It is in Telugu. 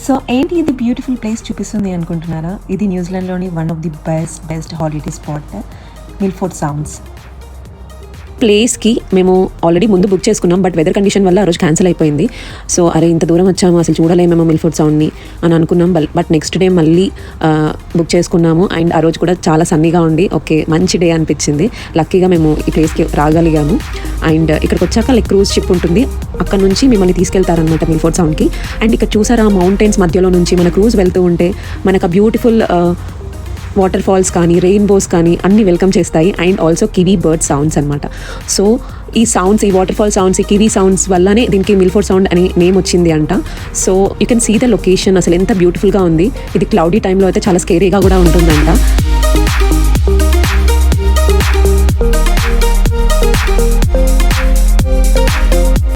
సో ఏంటి ఇది బ్యూటిఫుల్ ప్లేస్ చూపిస్తుంది అనుకుంటున్నారా? ఇది న్యూజిలాండ్లోని one of the best holiday spot, Milford Sounds. ప్లేస్కి మేము ఆల్రెడీ ముందు బుక్ చేసుకున్నాం, బట్ వెదర్ కండిషన్ వల్ల ఆ రోజు క్యాన్సిల్ అయిపోయింది. సో అరే ఇంత దూరం వచ్చాము, అసలు చూడలేమేమో మిల్ఫోర్డ్ సౌండ్ని అని అనుకున్నాం. బట్ నెక్స్ట్ డే మళ్ళీ బుక్ చేసుకున్నాము. అండ్ ఆ రోజు కూడా చాలా సన్నీగా ఉండి ఓకే మంచి డే అనిపించింది. లక్కీగా మేము ఈ ప్లేస్కి రాగలిగాము. అండ్ ఇక్కడికి వచ్చాక క్రూజ్ షిప్ ఉంటుంది, అక్కడ నుంచి మిమ్మల్ని తీసుకెళ్తారనమాట మిల్ఫోర్డ్ సౌండ్కి. అండ్ ఇక్కడ చూసారా మౌంటైన్స్ మధ్యలో నుంచి మన క్రూజ్ వెళ్తూ ఉంటే మనకు బ్యూటిఫుల్ వాటర్ ఫాల్స్ కానీ రెయిన్బోస్ కానీ అన్నీ వెల్కమ్ చేస్తాయి. And also kiwi bird sounds అనమాట. సో ఈ సౌండ్స్, ఈ వాటర్ ఫాల్ సౌండ్స్, ఈ కివీ సౌండ్స్ వల్లనే దీనికి మిల్ఫోర్డ్ సౌండ్ అనే నేమ్ వచ్చింది అంట. So you can see the location, అసలు ఎంత బ్యూటిఫుల్గా ఉంది. ఇది క్లౌడీ టైంలో అయితే చాలా స్కేరీగా కూడా ఉంటుందంట.